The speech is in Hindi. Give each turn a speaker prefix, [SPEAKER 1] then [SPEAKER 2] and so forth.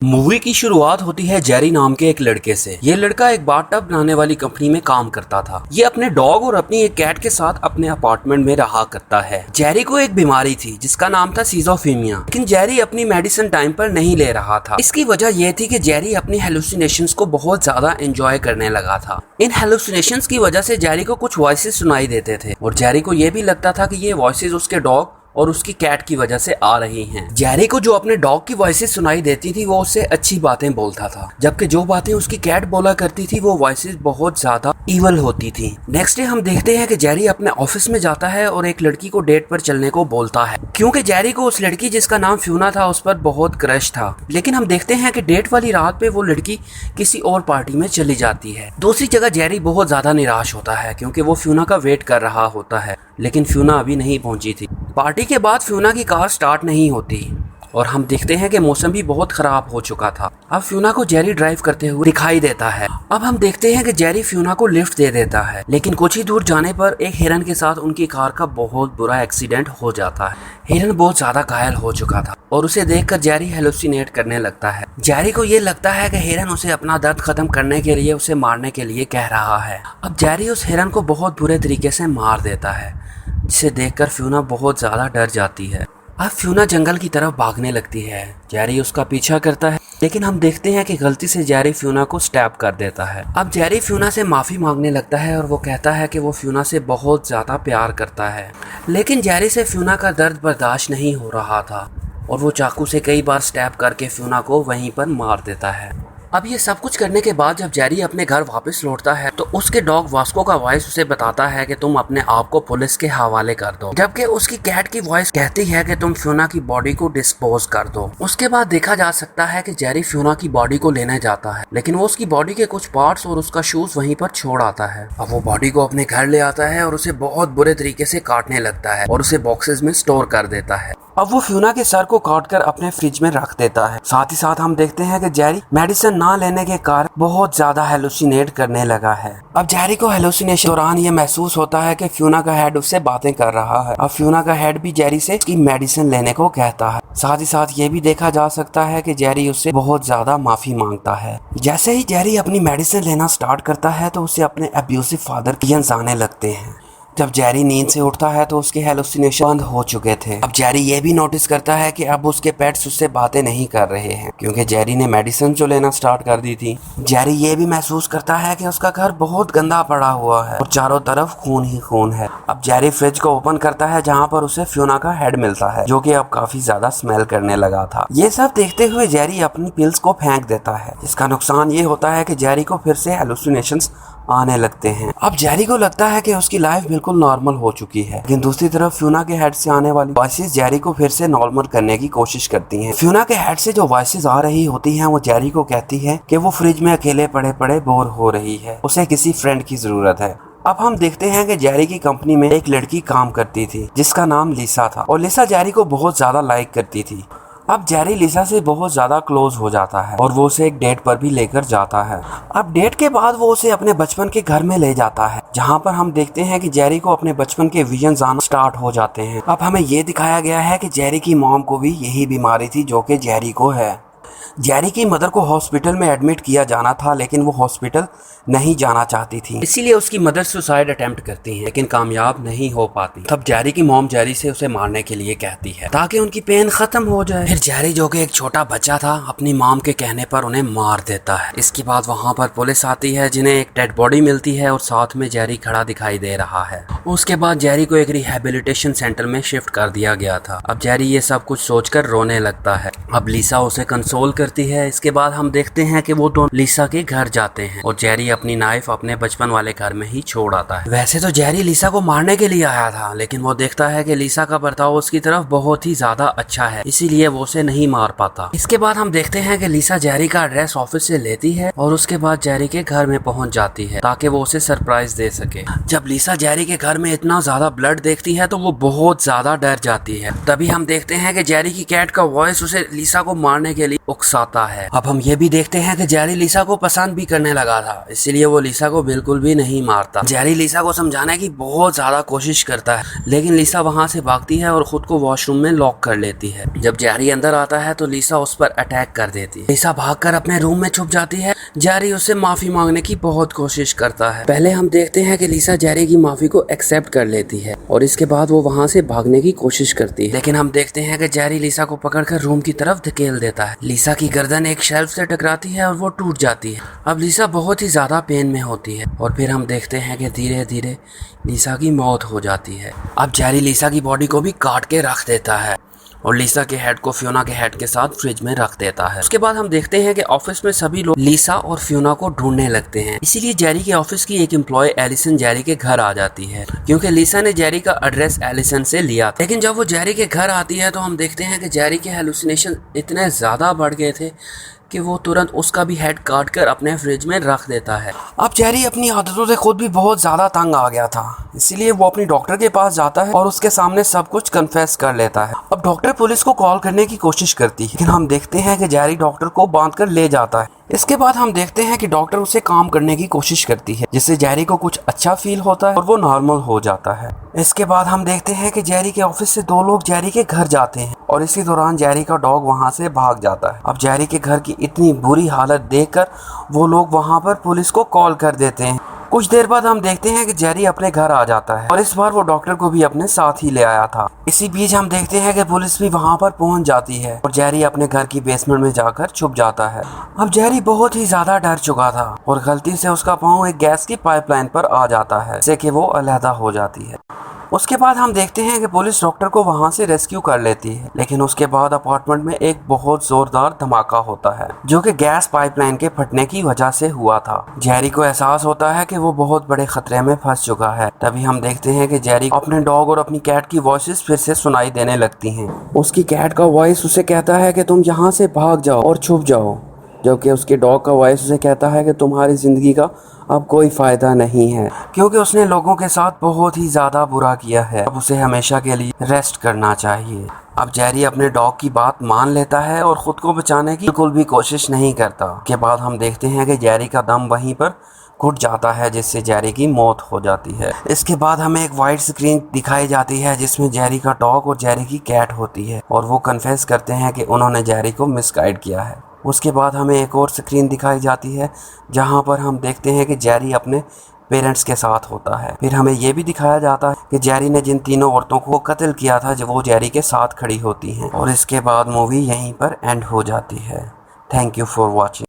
[SPEAKER 1] मूवी की शुरुआत होती है जेरी नाम के एक लड़के से। ये लड़का एक बाथटब बनाने वाली कंपनी में काम करता था। ये अपने डॉग और अपनी एक कैट के साथ अपने अपार्टमेंट में रहा करता है। जेरी को एक बीमारी थी जिसका नाम था सीजोफ्रेनिया, लेकिन जेरी अपनी मेडिसिन टाइम पर नहीं ले रहा था। इसकी वजह यह थी कि जेरी अपनी हेलुसिनेशंस को बहुत ज्यादा एंजॉय करने लगा था। इन हेलुसिनेशंस की वजह से जेरी को कुछ वॉइसेस सुनाई देते थे और जेरी को यह भी लगता था कि ये वॉइसेस उसके डॉग और उसकी कैट की वजह से आ रही हैं। जेरी को जो अपने डॉग की वॉइसेस सुनाई देती थी वो उससे अच्छी बातें बोलता था, जबकि जो बातें उसकी कैट बोला करती थी वो वॉइसेस बहुत ज्यादा इवल होती थी। नेक्स्ट डे हम देखते हैं कि जेरी अपने ऑफिस में जाता है और एक लड़की को डेट पर चलने को बोलता है, क्योंकि जेरी को उस लड़की जिसका नाम फ्यूना था उस पर बहुत क्रश था। लेकिन हम देखते हैं कि डेट वाली रात पे वो लड़की किसी और पार्टी में चली जाती है। दूसरी जगह जेरी बहुत ज्यादा निराश होता है क्योंकि वो फ्यूना का वेट कर रहा होता है, लेकिन फ्यूना अभी नहीं पहुंची थी। पार्टी के बाद फ्यूना की कार स्टार्ट नहीं होती और हम देखते हैं कि मौसम भी बहुत खराब हो चुका था। अब फ्यूना को जेरी ड्राइव करते हुए दिखाई देता है। अब हम देखते हैं कि जेरी फ्यूना को लिफ्ट दे देता है, लेकिन कुछ ही दूर जाने पर एक हिरन के साथ उनकी कार का बहुत बुरा एक्सीडेंट हो जाता है। हिरन बहुत ज्यादा घायल हो चुका था और उसे देखकर जेरी हेलुसिनेट करने लगता है। जेरी को ये लगता है कि हिरन उसे अपना दर्द खत्म करने के लिए उसे मारने के लिए कह रहा है। अब जेरी उस हिरन को बहुत बुरे तरीके से मार देता है, जिसे देखकर फ्यूना बहुत ज्यादा डर जाती है। अब फ्यूना जंगल की तरफ भागने लगती है। जेरी उसका पीछा करता है, लेकिन हम देखते हैं कि गलती से जेरी फ्यूना को स्टैब कर देता है। अब जेरी फ्यूना से माफी मांगने लगता है और वो कहता है कि वो फ्यूना से बहुत ज्यादा प्यार करता है, लेकिन जेरी से फ्यूना का दर्द बर्दाश्त नहीं हो रहा था और वो चाकू से कई बार स्टैब करके फ्यूना को वहीं पर मार देता है। अब ये सब कुछ करने के बाद जब जेरी अपने घर वापस लौटता है तो उसके डॉग वास्को का वॉइस उसे बताता है कि तुम अपने आप को पुलिस के हवाले कर दो, जबकि उसकी कैट की वॉइस कहती है कि तुम फ्यूना की बॉडी को डिस्पोज कर दो। उसके बाद देखा जा सकता है कि जेरी फ्यूना की बॉडी को लेने जाता है, लेकिन वो उसकी बॉडी के कुछ पार्ट्स और उसका शूज वहीं पर छोड़ आता है। अब वो बॉडी को अपने घर ले आता है और उसे बहुत बुरे तरीके से काटने लगता है और उसे बॉक्सेस में स्टोर कर देता है। अब वो फ्यूना के सर को काटकर अपने फ्रिज में रख देता है। साथ ही साथ हम देखते हैं कि जेरी मेडिसिन ना लेने के कारण बहुत ज्यादा हेलुसिनेट करने लगा है। अब जेरी को हेलुसिनेशन दौरान ये महसूस होता है कि फ्यूना का हेड उससे बातें कर रहा है। अब फ्यूना का हेड भी जेरी से उसकी मेडिसिन लेने को कहता है। साथ ही साथ ये भी देखा जा सकता है कि जेरी उससे बहुत ज्यादा माफी मांगता है। जैसे ही जेरी अपनी मेडिसिन लेना स्टार्ट करता है तो उसे अपने अब्यूसिव फादर विजन्स आने लगते हैं। जब जेरी नींद से उठता है तो उसके हेलुसिनेशन बंद हो चुके थे। अब जेरी ये भी नोटिस करता है कि अब उसके पेट्स उससे बातें नहीं कर रहे हैं, क्योंकि जेरी ने मेडिसिन जो लेना स्टार्ट कर दी थी। जेरी ये भी महसूस करता है कि उसका घर बहुत गंदा पड़ा हुआ है और चारों तरफ खून ही खून है। अब जेरी फ्रिज को ओपन करता है जहाँ पर उसे फ्यूना का हेड मिलता है, जो कि अब काफी ज्यादा स्मेल करने लगा था। ये सब देखते हुए जेरी अपनी पिल्स को फेंक देता है, जिसका नुकसान ये होता है कि जेरी को फिर से हेलुसिनेशंस आने लगते हैं। अब जेरी को लगता है कि उसकी लाइफ बिल्कुल नॉर्मल हो चुकी है, लेकिन दूसरी तरफ फ्यूना के हेड से आने वाली वॉइसेस जेरी को फिर से नॉर्मल करने की कोशिश करती हैं। फ्यूना के हेड से जो वॉइसेस आ रही होती हैं वो जेरी को कहती है कि वो फ्रिज में अकेले पड़े पड़े बोर हो रही है, उसे किसी फ्रेंड की जरूरत है। अब हम देखते हैं कि जेरी की कंपनी में एक लड़की काम करती थी जिसका नाम लिसा था और लिसा जेरी को बहुत ज्यादा लाइक करती थी। अब जेरी लिसा से बहुत ज्यादा क्लोज हो जाता है और वो उसे एक डेट पर भी लेकर जाता है। अब डेट के बाद वो उसे अपने बचपन के घर में ले जाता है, जहाँ पर हम देखते हैं कि जेरी को अपने बचपन के विजन्स आना स्टार्ट हो जाते हैं। अब हमें ये दिखाया गया है कि जेरी की मॉम को भी यही बीमारी थी जो कि जेरी को है। जेरी की मदर को हॉस्पिटल में एडमिट किया जाना था, लेकिन वो हॉस्पिटल नहीं जाना चाहती थी, इसीलिए उसकी मदर सुसाइड अटेम्प्ट करती है, लेकिन कामयाब नहीं हो पाती। तब जेरी की मॉम जेरी से उसे मारने के लिए कहती है ताकि उनकी पेन खत्म हो जाए। फिर जेरी, जो कि एक छोटा बच्चा था, अपनी मॉम के कहने पर उन्हें मार देता है। इसके बाद वहाँ पर पुलिस आती है, जिन्हें एक डेड बॉडी मिलती है और साथ में जेरी खड़ा दिखाई दे रहा है। उसके बाद जेरी को एक रिहेबिलिटेशन सेंटर में शिफ्ट कर दिया गया था। अब जेरी ये सब कुछ सोचकर रोने लगता है। अब लिसा उसे कंसोल करती है। इसके बाद हम देखते हैं कि वो दोनों लिसा के घर जाते हैं और जेरी अपनी नाइफ अपने बचपन वाले घर में ही छोड़ आता है। वैसे तो जेरी लिसा को मारने के लिए आया था, लेकिन वो देखता है कि लिसा का बर्ताव उसकी तरफ बहुत ही ज्यादा अच्छा है, इसीलिए वो उसे नहीं मार पाता। इसके बाद हम देखते हैं कि लिसा जेरी का एड्रेस ऑफिस से लेती है और उसके बाद जेरी के घर में पहुंच जाती है ताकि वो उसे सरप्राइज दे सके। जब लिसा जेरी के घर में इतना ज्यादा ब्लड देखती है तो वो बहुत ज्यादा डर जाती है। तभी हम देखते हैं कि जेरी की कैट का वॉइस उसे लिसा को मारने के लिए उकसाता है। अब हम ये भी देखते हैं कि जेरी लिसा को पसंद भी करने लगा था, इसीलिए वो लिसा को बिल्कुल भी नहीं मारता। जेरी लिसा को समझाने की बहुत ज्यादा कोशिश करता है, लेकिन लिसा वहाँ से भागती है और खुद को वॉशरूम में लॉक कर लेती है। जब जेरी अंदर आता है तो लिसा उस पर अटैक कर देती है। लिसा भागकर अपने रूम में छुप जाती है। जेरी उससे माफी मांगने की बहुत कोशिश करता है। पहले हम देखते हैं कि लिसा जेरी की माफी को एक्सेप्ट कर लेती है और इसके बाद वो वहाँ से भागने की कोशिश करती है, लेकिन हम देखते हैं कि जेरी लिसा को पकड़कर रूम की तरफ धकेल देता है। लिसा की गर्दन एक शेल्फ से टकराती है और वो टूट जाती है। अब लिसा बहुत ही ज्यादा पेन में होती है और फिर हम देखते हैं कि धीरे धीरे लिसा की मौत हो जाती है। अब जेरी लिसा की बॉडी को भी काट के रख देता है और लिसा के हेड को फियोना के हेड के साथ फ्रिज में रख देता है। उसके बाद हम देखते हैं कि ऑफिस में सभी लोग लिसा और फियोना को ढूंढने लगते हैं। इसीलिए जेरी के ऑफिस की एक एम्प्लॉय एलिसन जेरी के घर आ जाती है, क्योंकि लिसा ने जेरी का एड्रेस एलिसन से लिया था। लेकिन जब वो जेरी के घर आती है तो हम देखते हैं कि जेरी के हेलुसिनेशन इतने ज्यादा बढ़ गए थे कि वो तुरंत उसका भी हेड काट कर अपने फ्रिज में रख देता है। अब जेरी अपनी आदतों से खुद भी बहुत ज्यादा तंग आ गया था, इसीलिए वो अपनी डॉक्टर के पास जाता है और उसके सामने सब कुछ कन्फेस कर लेता है। अब डॉक्टर पुलिस को कॉल करने की कोशिश करती है, लेकिन हम देखते हैं कि जेरी डॉक्टर को बांध कर ले जाता है। इसके बाद हम देखते हैं कि डॉक्टर उसे काम करने की कोशिश करती है, जिससे जेरी को कुछ अच्छा फील होता है और वो नॉर्मल हो जाता है। इसके बाद हम देखते हैं कि जेरी के ऑफिस से दो लोग जेरी के घर जाते हैं और इसी दौरान जेरी का डॉग वहां से भाग जाता है। अब जेरी के घर की इतनी बुरी हालत देखकर वो लोग वहां पर पुलिस को कॉल कर देते हैं। कुछ देर बाद हम देखते हैं कि जेरी अपने घर आ जाता है और इस बार वो डॉक्टर को भी अपने साथ ही ले आया था। इसी बीच हम देखते हैं कि पुलिस भी वहां पर पहुंच जाती है और जेरी अपने घर की बेसमेंट में जाकर छुप जाता है। अब जेरी बहुत ही ज्यादा डर चुका था और गलती से उसका पाँव एक गैस की पाइपलाइन पर आ जाता है, जिससे कि वो अलहदा हो जाती है। उसके बाद हम देखते हैं कि पुलिस डॉक्टर को वहां से रेस्क्यू कर लेती है, लेकिन उसके बाद अपार्टमेंट में एक बहुत जोरदार धमाका होता है, जो कि गैस पाइपलाइन के फटने की वजह से हुआ था। जेरी को एहसास होता है कि वो बहुत बड़े खतरे में फंस चुका है। तभी हम देखते हैं कि जेरी अपने डॉग और अपनी कैट की वॉइसेस फिर से सुनाई देने लगती हैं। उसकी कैट का वॉइस उसे कहता है कि तुम यहाँ से भाग जाओ और छुप जाओ, जबकि उसके डॉग का वॉइस उसे कहता है कि तुम्हारी जिंदगी का अब कोई फायदा नहीं है, क्योंकि उसने लोगों के साथ बहुत ही ज्यादा बुरा किया है। अब उसे हमेशा के लिए रेस्ट करना चाहिए। अब जेरी अपने डॉग की बात मान लेता है और खुद को बचाने की बिल्कुल भी कोशिश नहीं करता। के बाद हम देखते हैं कि जेरी का दम वहीं पर घुट जाता है, जिससे जेरी की मौत हो जाती है। इसके बाद हमें एक वाइड स्क्रीन दिखाई जाती है जिसमें जेरी का डॉग और जेरी की कैट होती है और वो कन्फेस करते हैं कि उन्होंने जेरी को मिसगाइड किया है। उसके बाद हमें एक और स्क्रीन दिखाई जाती है जहां पर हम देखते हैं कि जेरी अपने पेरेंट्स के साथ होता है। फिर हमें ये भी दिखाया जाता है कि जेरी ने जिन तीनों औरतों को कत्ल किया था, जो वो जेरी के साथ खड़ी होती हैं। और इसके बाद मूवी यहीं पर एंड हो जाती है। Thank you for watching.